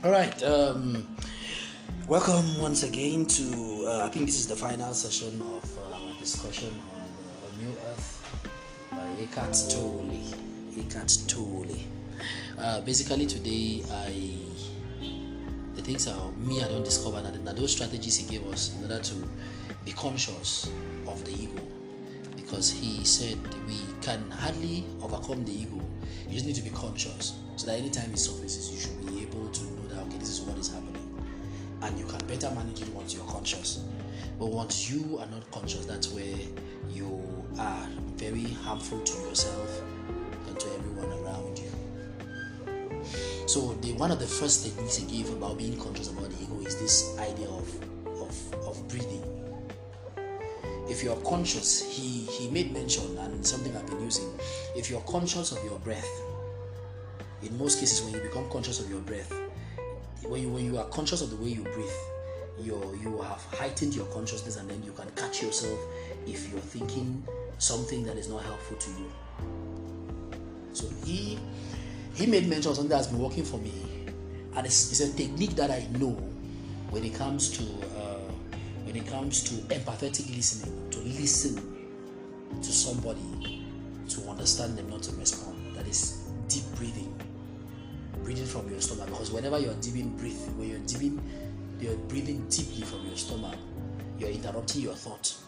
All right. Welcome once again to. I think this is the final session of our discussion on A New Earth by Eckhart Tolle. Basically, today the things are me. I don't discover that those strategies he gave us in order to be conscious of the ego, because he said we can hardly overcome the ego. You just need to be conscious, so that anytime it surfaces, you should be able to know that okay, this is what is happening, and you can better manage it once you're conscious. But once you are not conscious, that's where you are very harmful to yourself and to everyone around you. So one of the first techniques he gave about being conscious about the ego is this idea of breathing. If you're conscious, he made mention, and something I've been using, if you're conscious of your breath, in most cases when you become conscious of your breath, when you are conscious of the way you breathe, you have heightened your consciousness, and then you can catch yourself if you're thinking something that is not helpful to you. So he made mention of something that's been working for me, and it's a technique that I know when it comes to empathetic listening, to listen to somebody, to understand them, not to respond. That is deep breathing from your stomach. Because whenever you're breathing deeply from your stomach, you're interrupting your thoughts.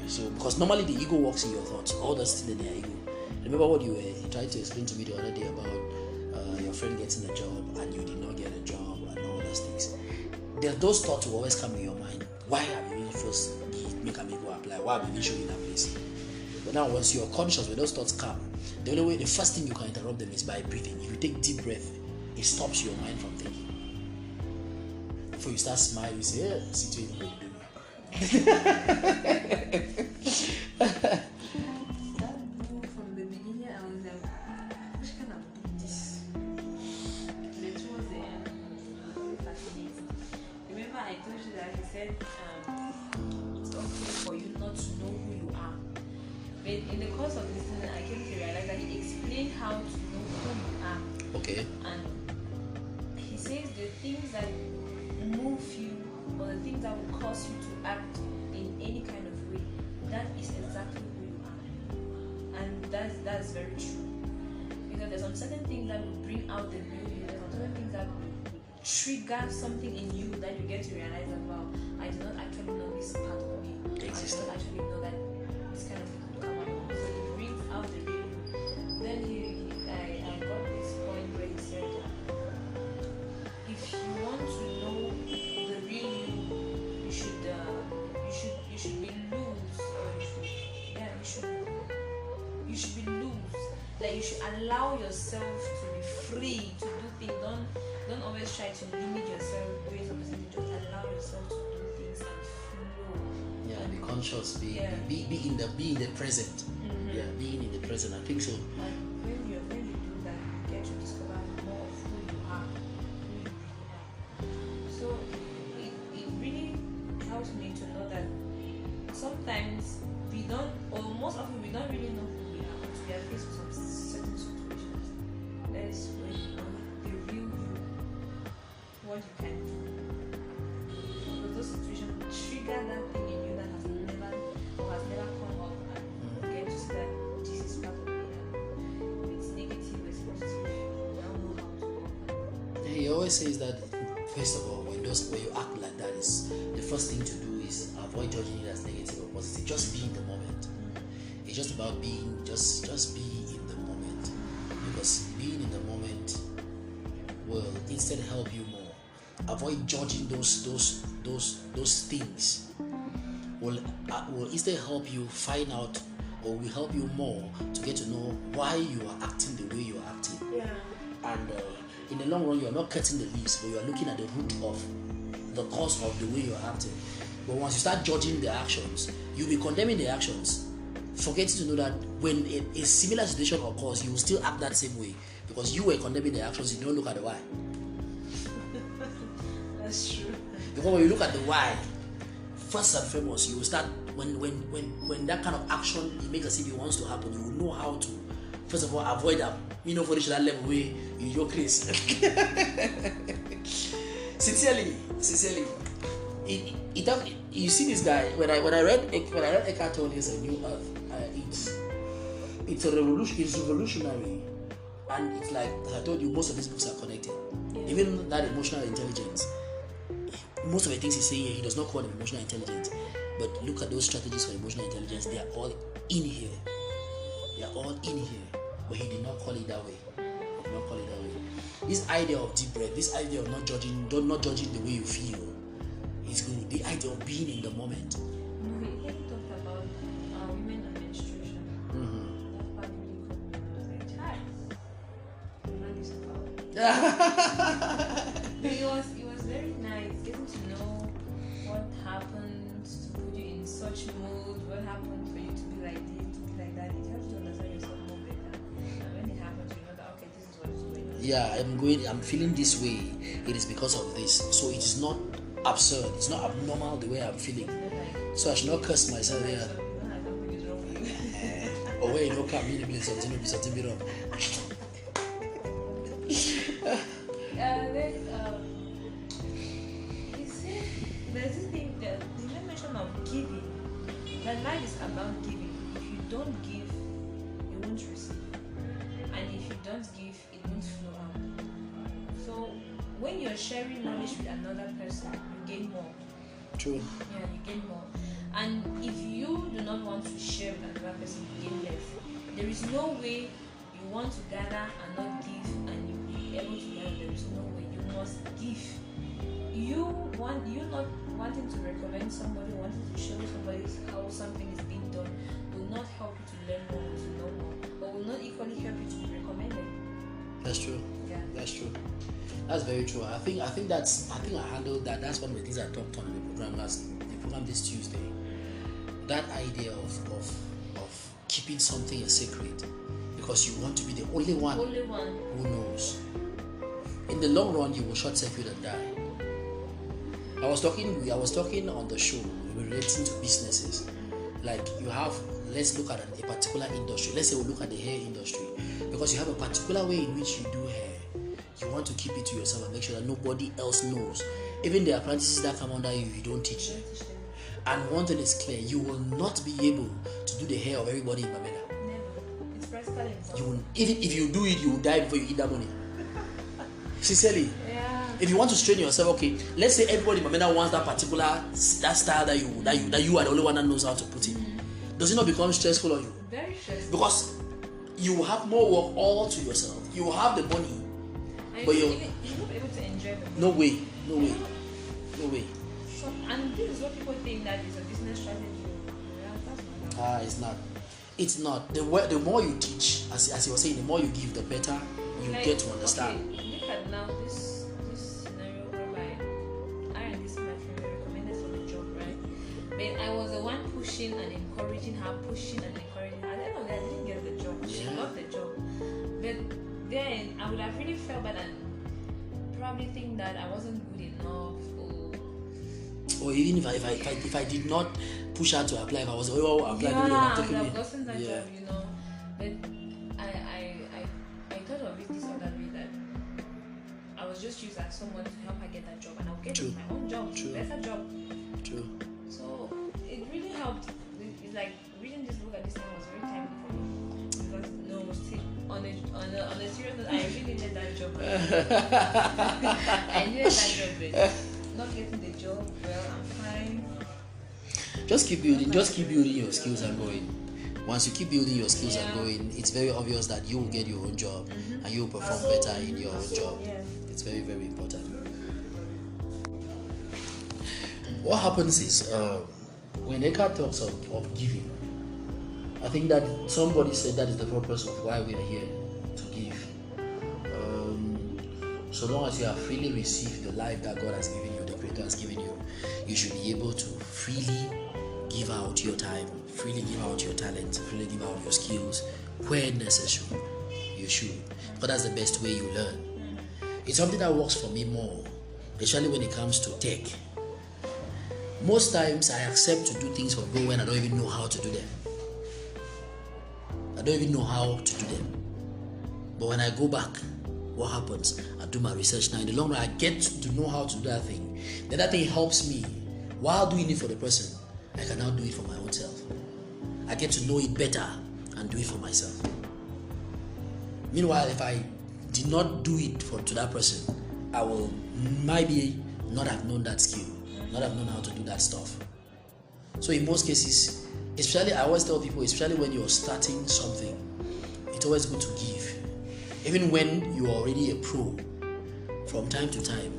So because normally the ego works in your thoughts, all that's still in their ego. Remember what you tried to explain to me the other day about your friend getting a job and you did not get a job and all those things. Those thoughts will always come in your mind. Why have you first make an ego apply? Why have you shown in that place? But now once you're conscious, when those thoughts come, the first thing you can interrupt them is by breathing. If you take deep breath, it stops your mind from thinking. Before you start smiling, you say, "Yeah, see to it, From the beginning, I was like, which kind of do this? But towards the end, very fascinating. Remember, I told you that he said it's okay for you not to know who you are. But in the course of listening, I came to realize that he explained how to know who you are. Okay. And he says the things that move you, or the things that will cause you to act in any kind of way, that is exactly who you are. And that's very true. Because there's some certain things that will bring out the real you, there's some certain things that will trigger something in you that you get to realize that, wow, I do not actually know this part of me. I don't actually know that this kind of thing could come out. So it brings out the real you. Then I got this point where he said, if you want to know the real you, you should be loose, or you should be loose. Like you should allow yourself to be free to do things. Don't always try to limit yourself doing something. Just allow yourself to do things and flow. Yeah, be conscious, be in the present. Mm-hmm. Yeah, being in the present. I think so. And when you do that, you get to discover more of who you are, who you really are. So it really helps me to know that sometimes we don't, or most often we don't really know who we are until we are faced with some certain situations. That is when you know the real you, what you can do. Because those situations will trigger that thing in you that has never come up, and get to see that this is part of me. And it's negative, it's positive. I don't know how to work. He always says that first of all, when you act like that, is the first thing to do is avoid judging it as negative or positive. Just be in the moment. It's just about being, just be in the moment, because being in the moment will instead help you more. Avoid judging those things. Will instead help you find out, or will help you more to get to know why you are acting the way you are acting. Yeah. And in the long run, you are not cutting the leaves, but you are looking at the root of the cause of the way you are acting. But once you start judging the actions, you'll be condemning the actions, forgetting to know that when a similar situation occurs, you will still act that same way because you were condemning the actions. You don't look at the why. That's true. Because when you look at the why, first and foremost, you will start when that kind of action it makes as if it wants to happen. You will know how to, first of all, avoid them for that level way in your case. Sincerely. You see this guy, when I read Eckhart Tolle's A New Earth, it's revolutionary, and it's like, as I told you, most of these books are connected. Even that emotional intelligence, most of the things he's saying here, he does not call them emotional intelligence, but look at those strategies for emotional intelligence. They are all in here. But he did not call it that way. This idea of deep breath, this idea of not judging the way you feel, is good. The idea of being in the moment. He talked about women and menstruation. That part really caught me. I was like, But it was very nice getting to know what happened to put you in such mood, what happened for you to be like this, to be like that. It helps you understand yourself more better. And when it happens, you know that okay, this is what is going on. I'm feeling this way. It is because of this. So it is not absurd. It's not abnormal the way I'm feeling. So I should not curse myself here. Something is wrong with you. Or where come in something be wrong. There's this thing that the mention of giving. That life is about giving. If you don't give, you won't receive. And if you don't give, it won't flow out. So when you're sharing knowledge with another person, you gain more. True. Yeah, you gain more. And if you do not want to share with another person, you gain less. There is no way you want to gather and not give, and you'll be able to gather. There is no way. You must give. You not wanting to recommend somebody, wanting to show somebody how something is being done will not help you to learn more, to know more, but will not equally help you to be recommended. That's true. Yeah. That's true. That's very true. I think I handled that. That's one of the things I talked on the program this Tuesday. That idea of keeping something a secret because you want to be the only one who knows. In the long run, you will short circuit and die. I was talking on the show relating to businesses. Like you have, let's look at a particular industry. Let's say we look at the hair industry, because you have a particular way in which you do hair. You want to keep it to yourself and make sure that nobody else knows. Even the apprentices that come under you, you don't teach them. And one thing is clear: you will not be able to do the hair of everybody in Mamela. Never. It's practically impossible. You will, even if you do it, you will die before you eat that money. Sincerely. Yeah. If you want to strain yourself, okay, let's say everybody in Mamela wants that style that you are the only one that knows how to put it. Does it not become stressful on you? Very stressful. Because you will have more work all to yourself. You will have the money, and but you're not able to enjoy the money. No way. So, and this is what people think that is a business strategy. Yeah, that's not. It's not. The more you teach, as you were saying, the more you give, the better you get to understand. Okay, look at now this scenario whereby I and this my friend were recommended for the job, right? But I was the one pushing and encouraging her. At the end of the day, I didn't get the job. She got the job. But then I would have really felt bad and probably think that I wasn't good enough. Or even if I did not push her to apply, if I was applying, I would have gotten that job, But I thought of it this other way, that I was just used as someone to help her get that job, and I'll get my own job, better job. True. So it really helped. It's like reading this book at this time was very timely for me, because on a serious note, I really needed that job. I needed that job, but not getting the job. Well, I'm fine. Just keep building your skills and going. Once you keep building your skills and going, it's very obvious that you will get your own job and you will perform better in your own job. Yeah. It's very, very important. What happens is, when Eckhart talks of giving, I think that somebody said that is the purpose of why we are here, to give. So long as you have freely received the life that God has given you, the Creator has given you, you should be able to freely give out your time, freely give out your talent, freely give out your skills where necessary. You should, because that's the best way you learn. It's something that works for me more, especially when it comes to tech. Most times I accept to do things for Go when I don't even know how to do them. I don't even know how to do them. But when I go back, what happens? I do my research now. In the long run, I get to know how to do that thing. Then that thing helps me. While doing it for the person, I can now do it for my own self. I get to know it better and do it for myself. Meanwhile, if I did not do it to that person, I will maybe not have known that skill, not have known how to do that stuff. So in most cases, especially I always tell people, especially when you're starting something, it's always good to give. Even when you are already a pro, from time to time,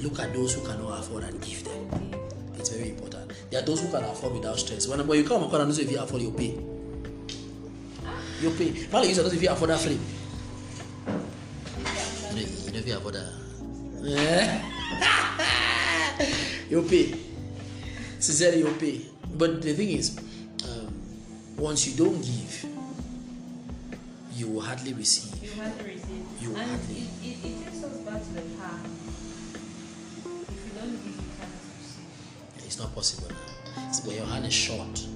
look at those who cannot afford and give them. It's very important. There are those who can afford without stress. When you come and if you afford, you pay. You pay. Finally, you if you afford that free. You know if you afford that. You pay. Sincerely, you pay. But the thing is, once you don't give, you will hardly receive. It takes us back to the past. If you don't give, you cannot receive. It's not possible. It's when your hand is short,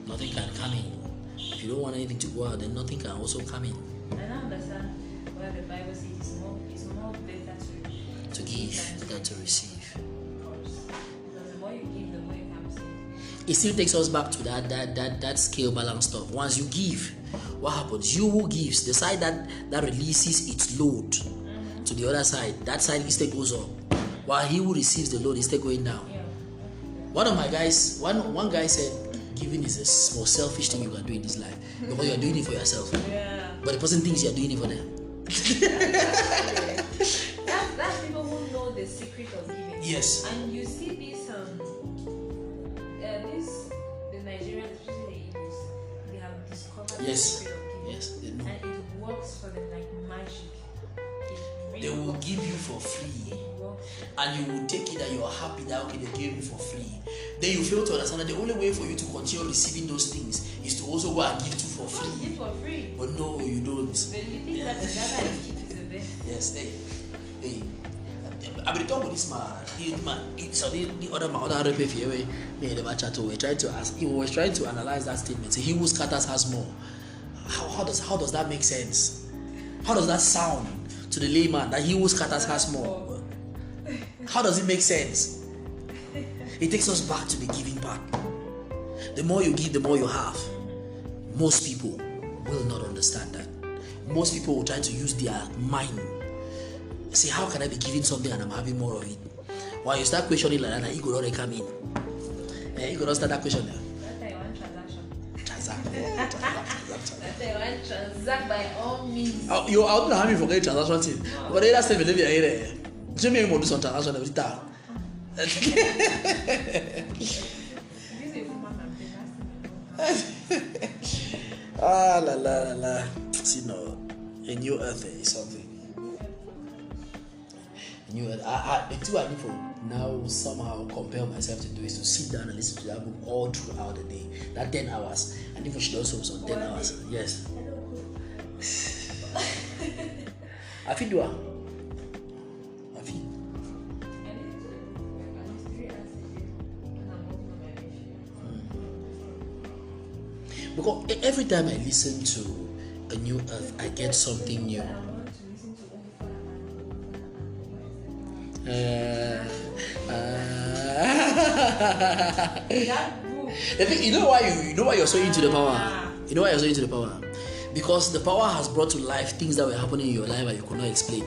nothing can come in. If you don't want anything to go out, then nothing can also come in. And I understand why the Bible says it's more better to give than to receive. Because the more you give, the more you can receive. It still takes us back to that scale balance stuff. Once you give, what happens? You who gives, the side that releases its load to the other side, that side instead goes up. While he who receives the load is still going down. Yeah. One of my guys, one guy said, giving is the most selfish thing you can do in this life. Because you are doing it for yourself. Yeah. But the person thinks you are doing it for them. That's people who know the secret of giving. Yes. And you see this the Nigerians, especially the Igbos, they have discovered the secret of giving. Yes, they know. And it works for them like magic. They will give you for free. And you will take it that you are happy that okay, they gave you for free. Then you fail to understand that the only way for you to continue receiving those things is to also go and give too for free. Give for free. But no, you don't. But you think that together is cheap is the best. Yes, hey. I mean, talk with this man. So my other rep here, me and the chat we tried to ask. He was trying to analyze that statement. So he who scatters has more. How does that make sense? How does that sound to the layman that he who scatters has more? How does it make sense? It takes us back to the giving part. The more you give, the more you have. Most people will not understand that. Most people will try to use their mind. Say, how can I be giving something and I'm having more of it? While you start questioning like that, ego don't come in. Ego don't start that question there. That's why you want transaction. Transact. That's why you want transact by all means. You are not having forget transaction thing. But that's the believe here. Jimmy will do some transaction every time. La. See, no, a new earth is something. A new earth. The two I need for now somehow compel myself to do is to sit down and listen to that book all throughout the day. That 10 hours. And if we should also some 10 hours. Yes. I feel do it. Because every time I listen to a new earth, I get something new. You know why you're so into the power? You know why you're so into the power? Because the power has brought to life things that were happening in your life and you could not explain.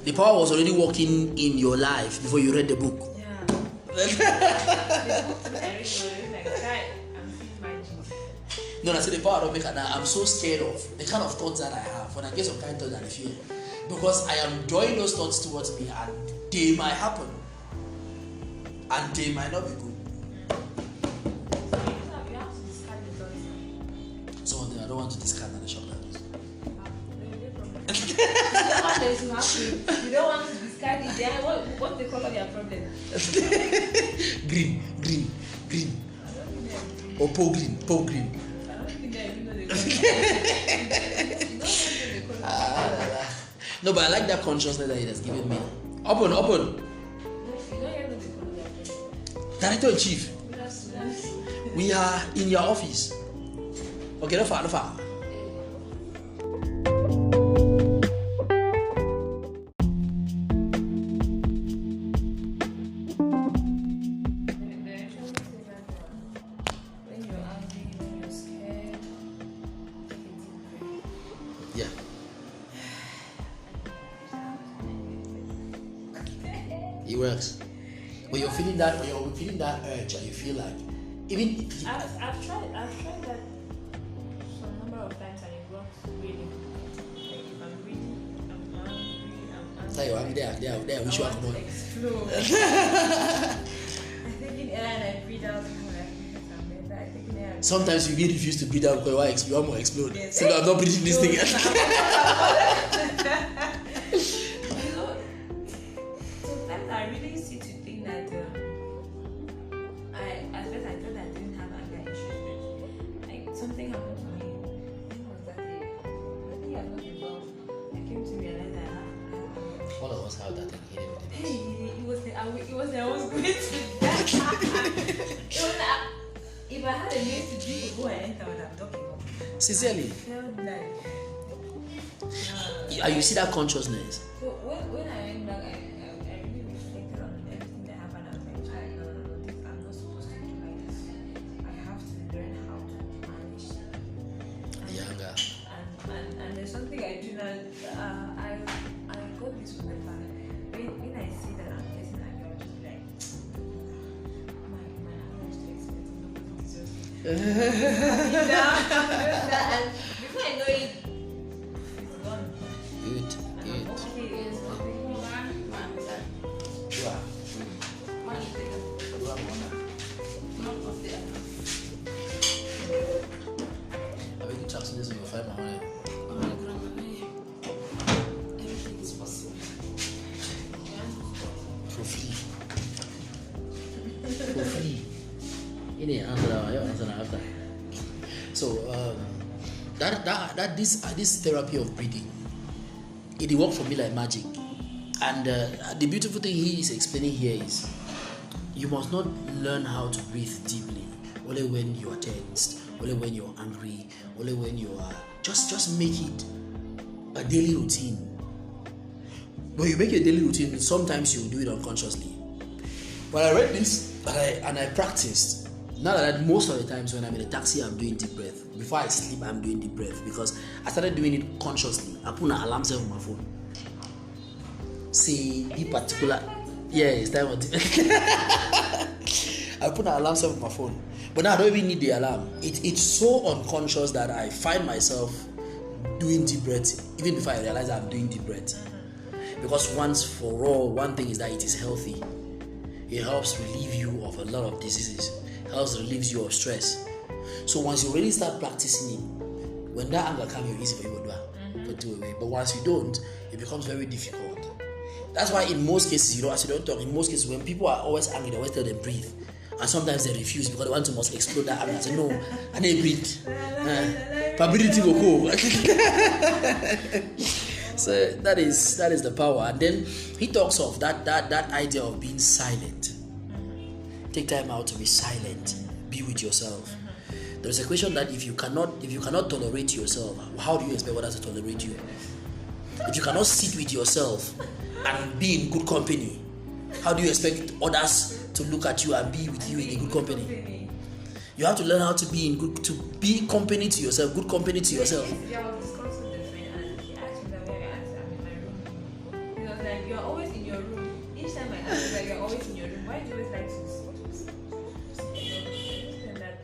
The power was already working in your life before you read the book. No, I say the power of it, and I'm so scared of the kind of thoughts that I have when I get some kind of thoughts that I fear. Because I am drawing those thoughts towards me and they might happen. And they might not be good. Some of them I don't want to discard and shock like this. You don't want to discard it. Then what's the color of their problem? Green. Or pole green. No, but I like that consciousness that it has given me. Open. Director in Chief. We are in your office. Okay, no far. Yeah. It works. When you're feeling that urge, and you feel like even I've tried that some number of times and it works really. Like if I'm really, I'm angry, say you're angry, there, wish you I are want come to on. explode. I take in air and I breathe out. I take in air. Sometimes you really refuse to breathe out because you want to explode. Yes. So I'm not breathing this thing. You know, sometimes I really see to think that at first I thought I didn't have anger issues, but like something happened to me. When was that day? I think I got involved. I came to realize that I have All of us have that thing hidden within us. it was I was going to die. If I had a name to do before I enter, I would have done it. Sincerely. I felt like. And you see that consciousness. So when I went back, I really reflected on everything that happened. I was like, child, no, this, I'm not supposed to do like this. I have to learn how to manage. Younger. And there's something I do now. I got this from my father. When I see that I'm getting angry, I'll just be like, my anger is too expensive. Nobody deserves it. And before I know it, it's gone. Good. You are. I will keep chatting this with your 5 money. Everything is possible. For free. For free. In the answer after. So this therapy of breathing, it worked for me like magic. And the beautiful thing he is explaining here is you must not learn how to breathe deeply only when you are tensed, only when you're angry, only when you are just make it a daily routine. When you make a daily routine, sometimes you do it unconsciously. But I read this and I practiced. Now that most of the times when I'm in a taxi, I'm doing deep breath. Before I sleep, I'm doing deep breath because I started doing it consciously. I put an alarm set on my phone. Say be particular. Yeah, it's time on deep. I put an alarm set on my phone. But now I don't even need the alarm. It's so unconscious that I find myself doing deep breath even before I realize I'm doing deep breath. Because once for all, one thing is that it is healthy. It helps relieve you of a lot of diseases. It helps relieves you of stress. So once you really start practicing it, when that anger comes, it's easy for you to do away. But once you don't, it becomes very difficult. That's why in most cases, as you don't talk, in most cases when people are always angry, they always tell them breathe. And sometimes they refuse because they want to must explode that anger. I say, no, I need to breathe. So that is the power. And then he talks of that idea of being silent. Take time out to be silent. Be with yourself. There's a question that if you cannot tolerate yourself, how do you expect others to tolerate you? If you cannot sit with yourself and be in good company, how do you expect others to look at you and be with you in a good company? You have to learn how to be company to yourself, good company to yourself. Yeah, I was discussing with a friend and she asked me that where I'm in my room. He was like, you're always in your room. Each time I ask you that you're always in your room, why do you always like to that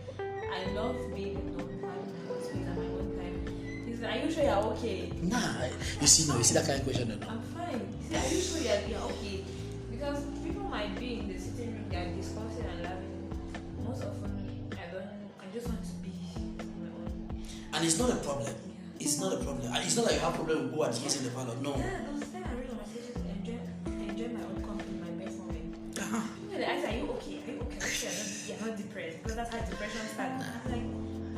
I love being alone, having my own space at my own time. He's like, are you sure you're okay? Nah, you see that kind of question. No? I'm fine. He said, are you sure you're okay? Because people might be in the sitting room, they're discussing and laughing. Most often, I just want to be on my own. And it's not a problem. Yeah. It's not a problem. And it's not like you have a problem with who are discussing in the parlor. No. Yeah, those times I read on messages to enjoy my own company, my best moment. Uh-huh. People they ask, are you okay? Are you okay? You're not depressed. Because that's how depression starts. I'm like,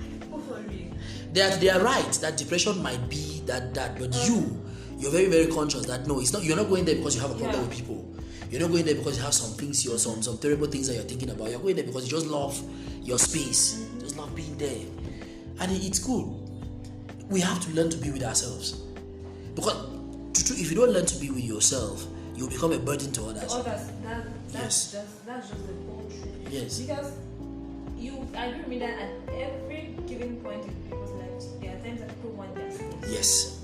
are you people for real? They are right that depression might be that, but you're very, very conscious that no, it's not. You're not going there because you have a problem with people. You're not going there because you have some things, some terrible things that you're thinking about. You're going there because you just love your space, just love being there, and it's good. We have to learn to be with ourselves, because if you don't learn to be with yourself, you'll become a burden to others. That's just the whole truth. Yes. Because I agree with me that at every given point in people's lives, there are times that people want their space. Yes.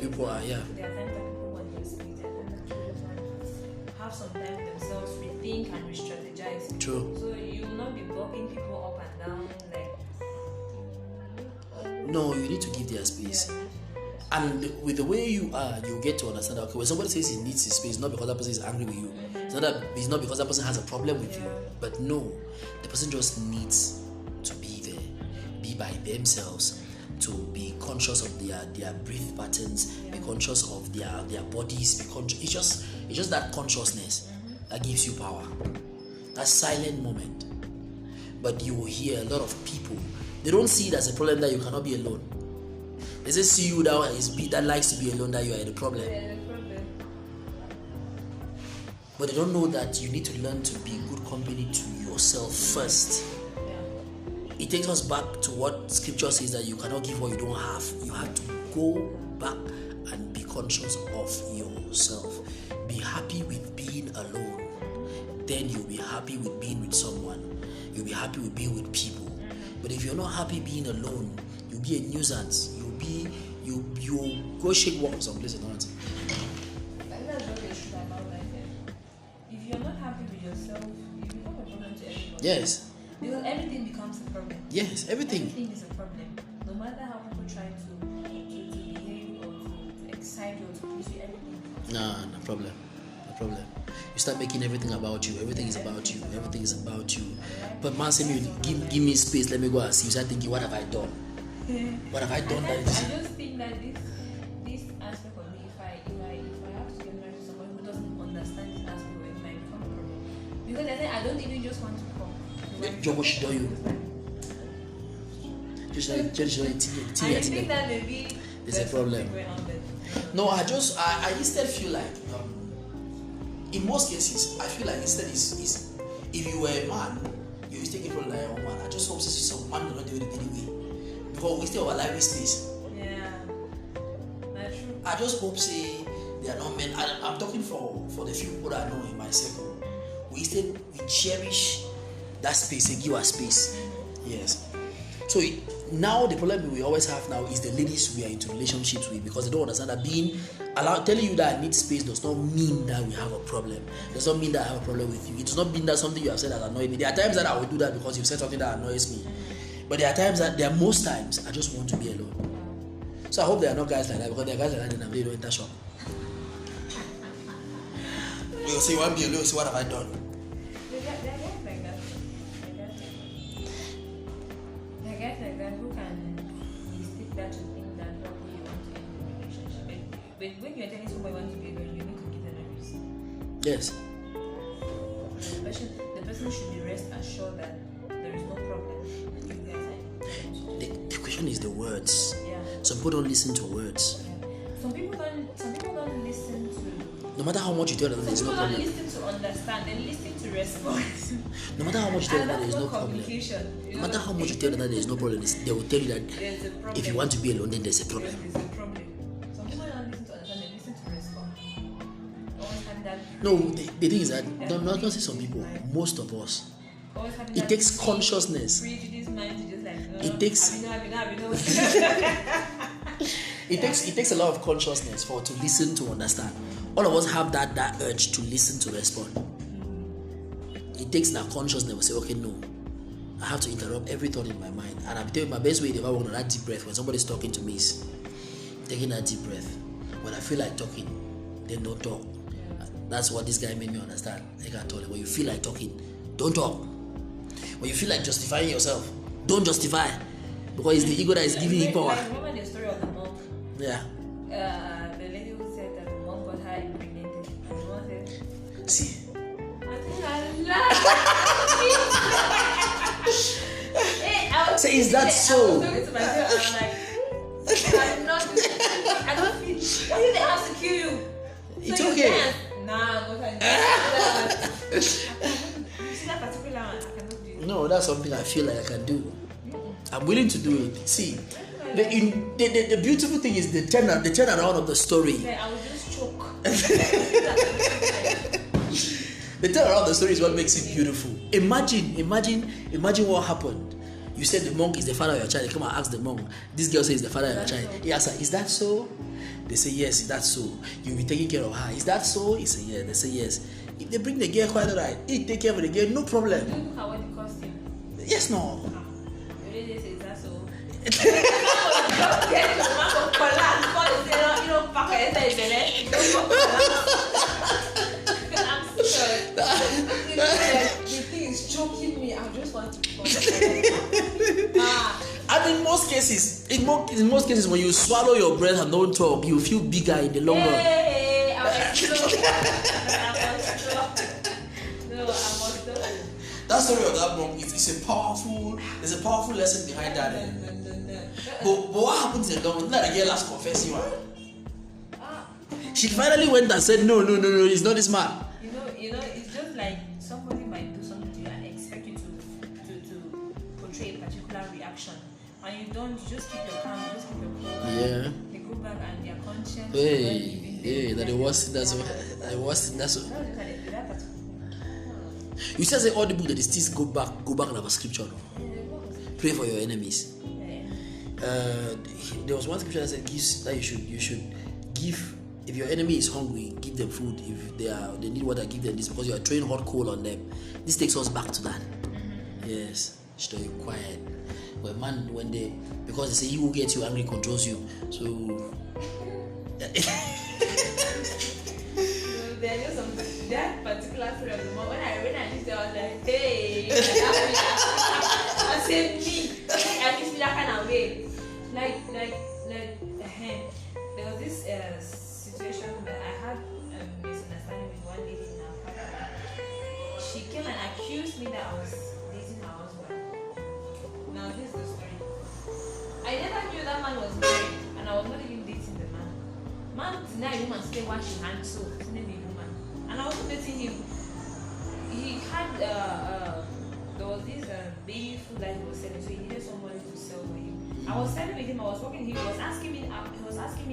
people are, yeah. There are times that people want their space. There are times that people just want to have some time themselves, rethink and re-strategize. True. So you will not be blocking people up and down like. No, you need to give their space. Yeah. And with the way you are, you get to understand that, okay, when somebody says he needs his space, not because that person is angry with you. It's not because that person has a problem with you. But no, the person just needs to be there, be by themselves, to be conscious of their breath patterns, be conscious of their bodies, it's just that consciousness that gives you power. That silent moment. But you will hear a lot of people, they don't see it as a problem that you cannot be alone. They just see you that likes to be alone, that you are the problem. Yeah, the problem. But they don't know that you need to learn to be good company to yourself first. Yeah. It takes us back to what scripture says, that you cannot give what you don't have. You have to go back and be conscious of yourself. Be happy with being alone. Then you'll be happy with being with someone. You'll be happy with being with people. But if you're not happy being alone, you'll be a nuisance. You'll go shake walls someplace and not. I think that's what they should about life. If you're not happy with yourself, you become a problem to everybody. Yes. Because everything becomes a problem. Yes, everything. Everything is a problem. No matter how people try to behave or to excite you or to please you, everything becomes No problem. You start making everything about you. Everything is about you. Everything is about you. But man, say me, give me space. Let me go and see. You start thinking, what have I done? What have I done? I just think that this aspect of me, if I have to get married to someone who doesn't understand this aspect of it, might become a problem. Because I don't even just want to come. Joe, what she do you? Just I think that maybe there's a problem. No, I instead feel like, in most cases, I feel like instead is if you were a man, you used to take it from like a woman. I just hope some man will not do it anyway. Because we still have a life space. Yeah, that's true. I just hope say they are not men. I'm talking for the few people that I know in my circle. We cherish that space and give us space. Yes. So now the problem we always have now is the ladies we are into relationships with, because they don't understand that telling you that I need space does not mean that we have a problem. It does not mean that I have a problem with you. It does not mean that something you have said that annoys me. There are times that I will do that because you've said something that annoys me. But most times I just want to be alone. So I hope there are not guys like that, because there are guys like that and they don't enter shop. You'll say, "One be alone." So what have I done? There are guys like that. There are guys like that who can mistake that to think that probably you want to end the relationship. But when you're telling somebody you want to be alone, you need to give them a reason. Yes. The person should be rest assured that there is no problem. You guys are. The question is the words. Yeah. Some people don't listen to words. Yeah. Some people don't listen to. No matter how much you tell them, there's no Some people problem. don't listen to understand. They listen to respond. No matter how much you tell them, And there is that's no not problem. communication. No matter how much you tell them that there is no problem, they will tell you that There's a problem. if you want to be alone, then there's a problem. There's a problem. Some people don't listen to understand. They listen to respond. Always having that. No, the thing is that not say some people, most of us. Always having It that takes consciousness. prejudice mind to just like. It takes- I know. It takes a lot of consciousness to listen to understand. All of us have that urge to listen to respond. It takes that consciousness to say, okay, no, I have to interrupt every thought in my mind. And I'm telling you, my best way to ever work on that deep breath when somebody's talking to me is taking that deep breath. When I feel like talking, then don't talk. That's what this guy made me understand. Like I told him, when you feel like talking, don't talk. When you feel like justifying yourself, don't justify. Because it's the ego that is giving you power. I remember the story of the monk. Yeah. The lady who said that the monk got her impregnated. And the monk said, See. I think I love. Say, is that I so? was talking to myself and I'm like, I'm not doing it. I don't feel. Why do they have to kill you? It's So you okay. dance. Nah, what I do. You see that particular one? I cannot do it. No, that's something I feel like I can do. I'm willing to do it. See, the beautiful thing is the turnaround of the story. Okay, I will just choke. The turnaround of the story is what makes it beautiful. Imagine what happened. You said the monk is the father of your child. They come and ask the monk. This girl says the father of your child. He asks her, is that so? They say yes, that's so. You'll be taking care of her. Is that so? He say yes. They say yes. If they bring the girl quite alright, he take care of the girl, no problem. You look at what it cost him. Yes, no. Really, they say, is that so? The thing is choking me. I just want to And in most cases, when you swallow your breath and don't talk, you feel bigger in the long run. Hey, I was That story of that monk, there's a powerful lesson behind that. But what happens in the long run? Not the girl has confessed you. She finally went and said, no, it's not this man. You know, it's just like somebody might do something to you and expect you to portray a particular reaction, and you don't. You just keep your calm, you just keep your cool. Yeah. They go back and their conscience. Hey, that the worst. That's what. You just say all the book that is still go back and have a scripture. Pray for your enemies. There was one scripture that said that you should give. If your enemy is hungry, give them food. If they need water, give them this, because you are throwing hot coal on them. This takes us back to that. Yes, stay quiet. But man, because they say he who gets you angry controls you. So There's just that particular story of the mom. When I did that, I was like, hey, I said me. I miss me that kind of way. Like, there was this situation that I had misunderstanding with one lady in our family. She came and accused me that I was dating her husband. Now this is the story. I never knew that man was married, and I was not even dating the man. Man denied woman stay wash his hands so woman. And I was not dating him. He had there was this baby food that he was selling, so he needed somebody to sell for him. I was selling with him, I was working with him, he was asking me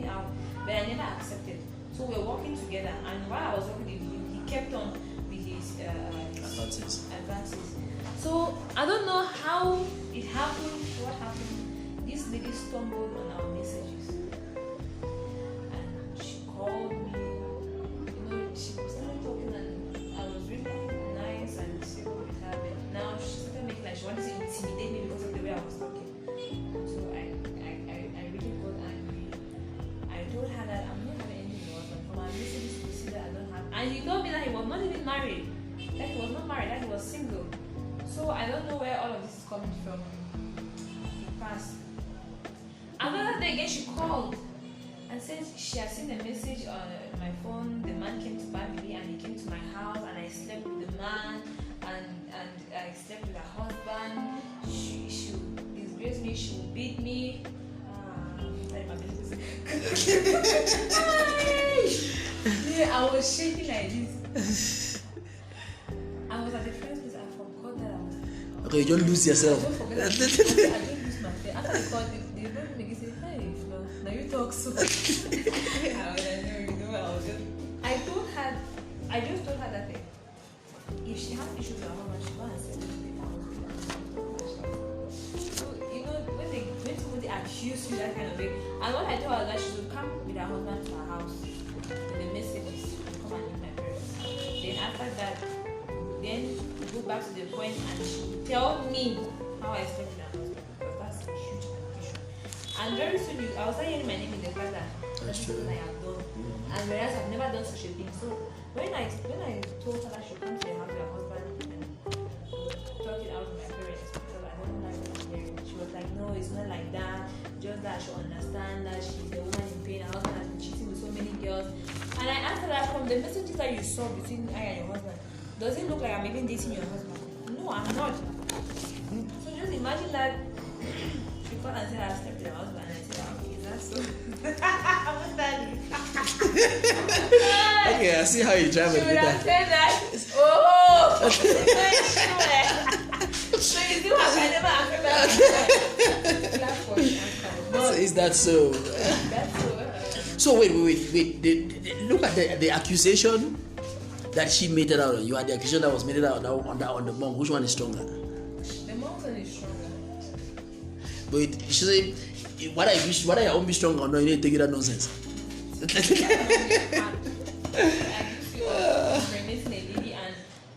out, but I never accepted. So we were working together, and while I was working with him, he kept on with his advances. So I don't know how it happened, what happened. This lady stumbled on our messages, and she called me. She started talking, and I was really nice and civil with her, but now she started making like she wanted to intimidate me because of the way I was talking. So I really got angry. I told her that I'm not having anything with husband. From our messages to see that I don't have, and he told me that he was not even married, that he was not married, that he was single. So I don't know where all of this is coming from. The past. Another day again, she called and said she had seen a message on my phone. The man came to Bambi and he came to my house, and I slept with the man, and I slept with her husband. She would disgrace me, she would beat me. Yeah, I was shaking like this. I was at the friend's place, I forgot that I was. Okay, you don't lose yourself. I don't forget that I don't lose my face. After they called, they don't make it say, hey, Flo, now you talk so. I just told her that if she has issues with her husband, she go and say so, when somebody accuse you that kind of way, and what I told her that she should come with her husband to her house with the messages to come and meet my parents. Then after that, then we go back to the point and she will tell me how I slept with her husband, because that's a huge issue. And very soon I will start hearing my name in the father. That's what I have done. And whereas I've never done such a thing. So when I told her that she come to the house with her husband and talk it out with my parents, because I don't like what I'm hearing, she was like, no, it's not like that. Just that I should understand that she's a woman in pain. Her husband has been cheating with so many girls. And I asked her that, from the messages that you saw between I and your husband, does it look like I'm even dating your husband? No, I'm not. So just imagine that she called and said I slept with her husband, and I said, okay, that's so. Okay, I see how you drive She it would with have that. said that. Oh, so you see what I never So is that so? That's so. So wait. Look at the accusation that she made it out on you, and the accusation that was made it out on the monk. Which one is stronger? The monk one is stronger. But you should say, whether your own be strong or not, you need to take that nonsense.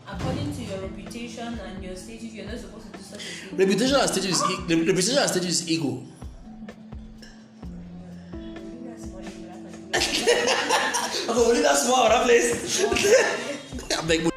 According to your reputation and your status, you're not supposed to do such a thing. Reputation and status is ego. Okay, we'll leave that small place. I'm like.